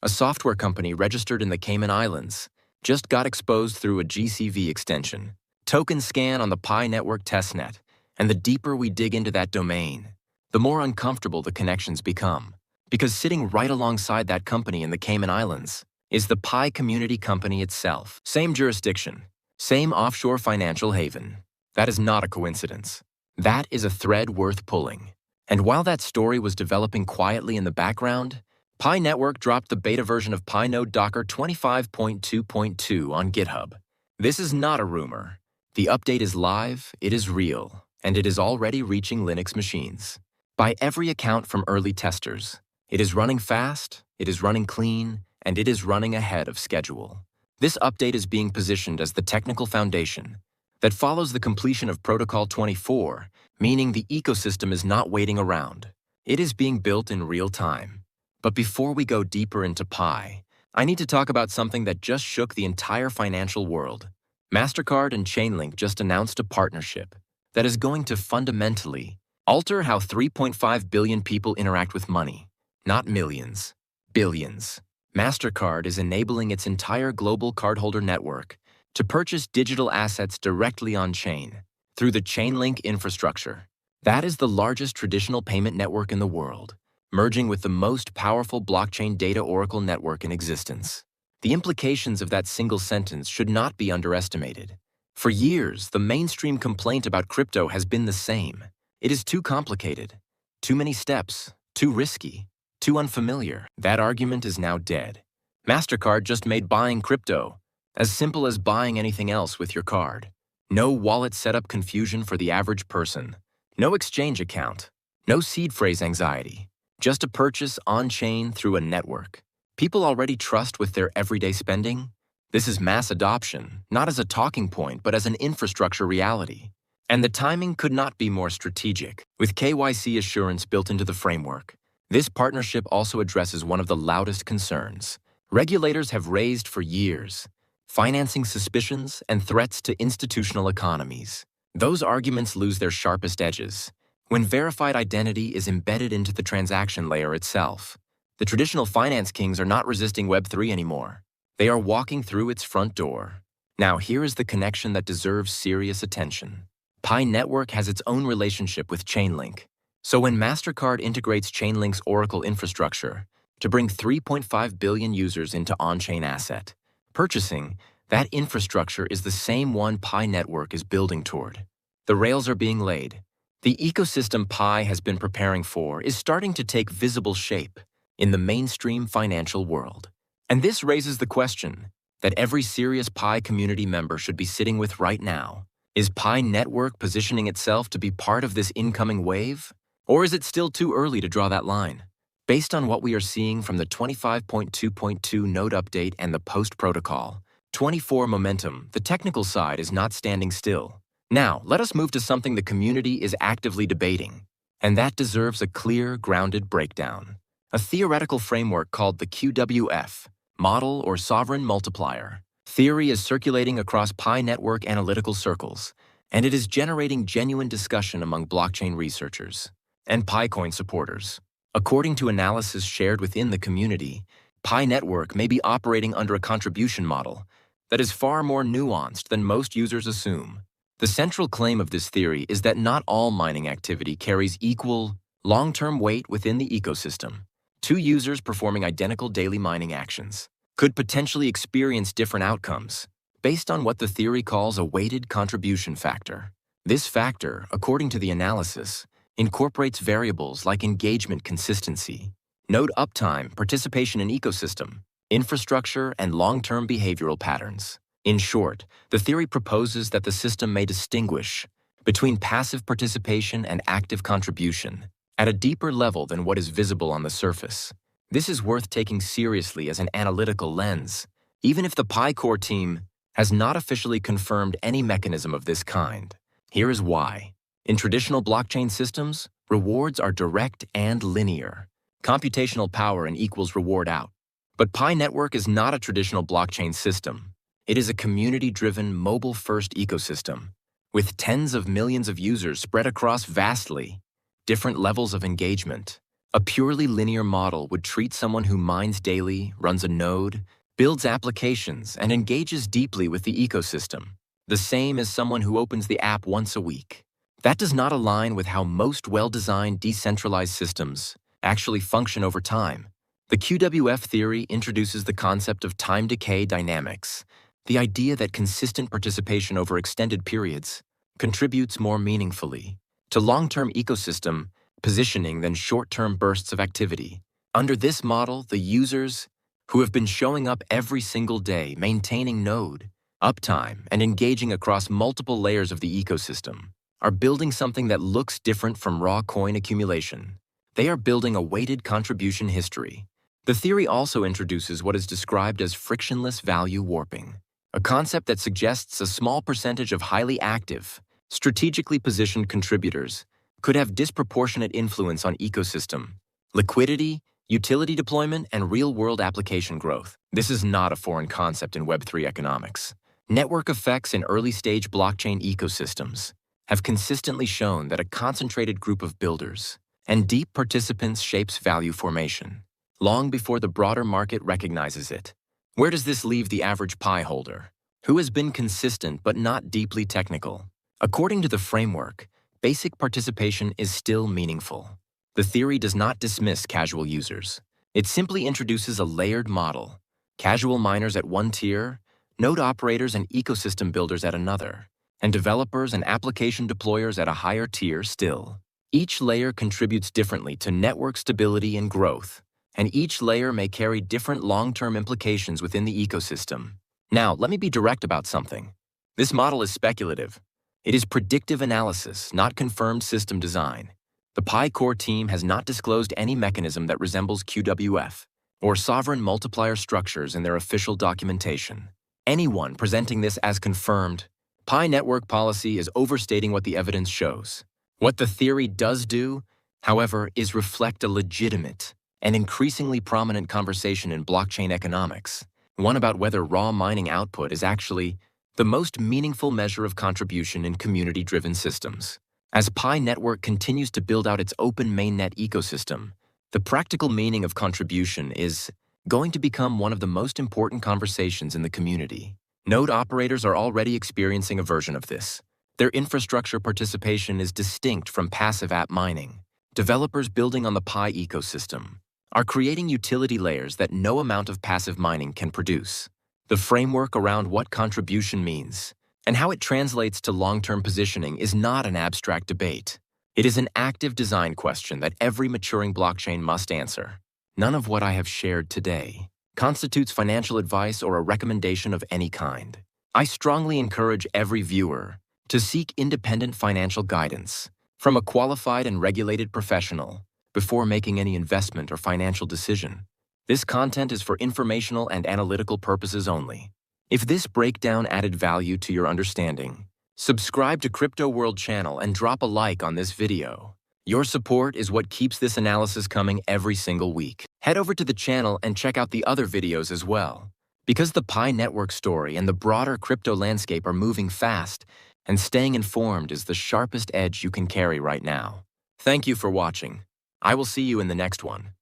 a software company registered in the Cayman Islands, just got exposed through a GCV extension. Token scan on the Pi network testnet, and the deeper we dig into that domain, the more uncomfortable the connections become. Because sitting right alongside that company in the Cayman Islands is the Pi community company itself. Same jurisdiction, same offshore financial haven. That is not a coincidence. That is a thread worth pulling. And while that story was developing quietly in the background, Pi Network dropped the beta version of Pi Node Docker 25.2.2 on GitHub. This is not a rumor. The update is live, it is real, and it is already reaching Linux machines. By every account from early testers, it is running fast, it is running clean, and it is running ahead of schedule. This update is being positioned as the technical foundation that follows the completion of Protocol 24, meaning the ecosystem is not waiting around. It is being built in real time. But before we go deeper into Pi, I need to talk about something that just shook the entire financial world. Mastercard and Chainlink just announced a partnership that is going to fundamentally alter how 3.5 billion people interact with money. Not millions, billions. Mastercard is enabling its entire global cardholder network to purchase digital assets directly on-chain through the Chainlink infrastructure. That is the largest traditional payment network in the world, merging with the most powerful blockchain data oracle network in existence. The implications of that single sentence should not be underestimated. For years, the mainstream complaint about crypto has been the same. It is too complicated, too many steps, too risky, too unfamiliar. That argument is now dead. Mastercard just made buying crypto as simple as buying anything else with your card. No wallet setup confusion for the average person. No exchange account. No seed phrase anxiety. Just a purchase on-chain through a network. People already trust with their everyday spending. This is mass adoption, not as a talking point, but as an infrastructure reality. And the timing could not be more strategic. With KYC assurance built into the framework, this partnership also addresses one of the loudest concerns regulators have raised for years: financing suspicions and threats to institutional economies. Those arguments lose their sharpest edges when verified identity is embedded into the transaction layer itself. The traditional finance kings are not resisting Web3 anymore. They are walking through its front door. Now, here is the connection that deserves serious attention. Pi Network has its own relationship with Chainlink. So when Mastercard integrates Chainlink's Oracle infrastructure to bring 3.5 billion users into on-chain asset purchasing, that infrastructure is the same one Pi Network is building toward. The rails are being laid. The ecosystem Pi has been preparing for is starting to take visible shape in the mainstream financial world. And this raises the question that every serious Pi community member should be sitting with right now. Is Pi Network positioning itself to be part of this incoming wave? Or is it still too early to draw that line? Based on what we are seeing from the 25.2.2 node update and the post-protocol 24 momentum, the technical side is not standing still. Now, let us move to something the community is actively debating, and that deserves a clear, grounded breakdown. A theoretical framework called the QWF, Model or Sovereign Multiplier, theory is circulating across Pi Network analytical circles, and it is generating genuine discussion among blockchain researchers and PiCoin supporters. According to analysis shared within the community, Pi Network may be operating under a contribution model that is far more nuanced than most users assume. The central claim of this theory is that not all mining activity carries equal, long-term weight within the ecosystem. Two users performing identical daily mining actions could potentially experience different outcomes based on what the theory calls a weighted contribution factor. This factor, according to the analysis, incorporates variables like engagement consistency, node uptime, participation in ecosystem, infrastructure, and long-term behavioral patterns. In short, the theory proposes that the system may distinguish between passive participation and active contribution at a deeper level than what is visible on the surface. This is worth taking seriously as an analytical lens, even if the Pi core team has not officially confirmed any mechanism of this kind. Here is why. In traditional blockchain systems, rewards are direct and linear. Computational power in equals reward out. But Pi Network is not a traditional blockchain system. It is a community-driven, mobile-first ecosystem, with tens of millions of users spread across vastly different levels of engagement. A purely linear model would treat someone who mines daily, runs a node, builds applications, and engages deeply with the ecosystem, the same as someone who opens the app once a week. That does not align with how most well-designed decentralized systems actually function over time. The QWF theory introduces the concept of time decay dynamics, the idea that consistent participation over extended periods contributes more meaningfully to long-term ecosystem positioning than short-term bursts of activity. Under this model, the users who have been showing up every single day, maintaining node, uptime, and engaging across multiple layers of the ecosystem, are building something that looks different from raw coin accumulation. They are building a weighted contribution history. The theory also introduces what is described as frictionless value warping, a concept that suggests a small percentage of highly active, strategically positioned contributors could have disproportionate influence on ecosystem, liquidity, utility deployment, and real-world application growth. This is not a foreign concept in Web3 economics. Network effects in early-stage blockchain ecosystems have consistently shown that a concentrated group of builders and deep participants shapes value formation, long before the broader market recognizes it. Where does this leave the average Pi holder, who has been consistent but not deeply technical? According to the framework, basic participation is still meaningful. The theory does not dismiss casual users. It simply introduces a layered model: casual miners at one tier, node operators and ecosystem builders at another, and developers and application deployers at a higher tier still. Each layer contributes differently to network stability and growth, and each layer may carry different long-term implications within the ecosystem. Now, let me be direct about something. This model is speculative. It is predictive analysis, not confirmed system design. The Pi core team has not disclosed any mechanism that resembles QWF or sovereign multiplier structures in their official documentation. Anyone presenting this as confirmed Pi network policy is overstating what the evidence shows. What the theory does do, however, is reflect a legitimate and increasingly prominent conversation in blockchain economics, one about whether raw mining output is actually the most meaningful measure of contribution in community-driven systems. As Pi Network continues to build out its open mainnet ecosystem, the practical meaning of contribution is going to become one of the most important conversations in the community. Node operators are already experiencing a version of this. Their infrastructure participation is distinct from passive app mining. Developers building on the Pi ecosystem are creating utility layers that no amount of passive mining can produce. The framework around what contribution means and how it translates to long-term positioning is not an abstract debate. It is an active design question that every maturing blockchain must answer. None of what I have shared today constitutes financial advice or a recommendation of any kind. I strongly encourage every viewer to seek independent financial guidance from a qualified and regulated professional before making any investment or financial decision. This content is for informational and analytical purposes only. If this breakdown added value to your understanding, subscribe to Crypto World channel and drop a like on this video. Your support is what keeps this analysis coming every single week. Head over to the channel and check out the other videos as well. Because the Pi network story and the broader crypto landscape are moving fast, and staying informed is the sharpest edge you can carry right now. Thank you for watching. I will see you in the next one.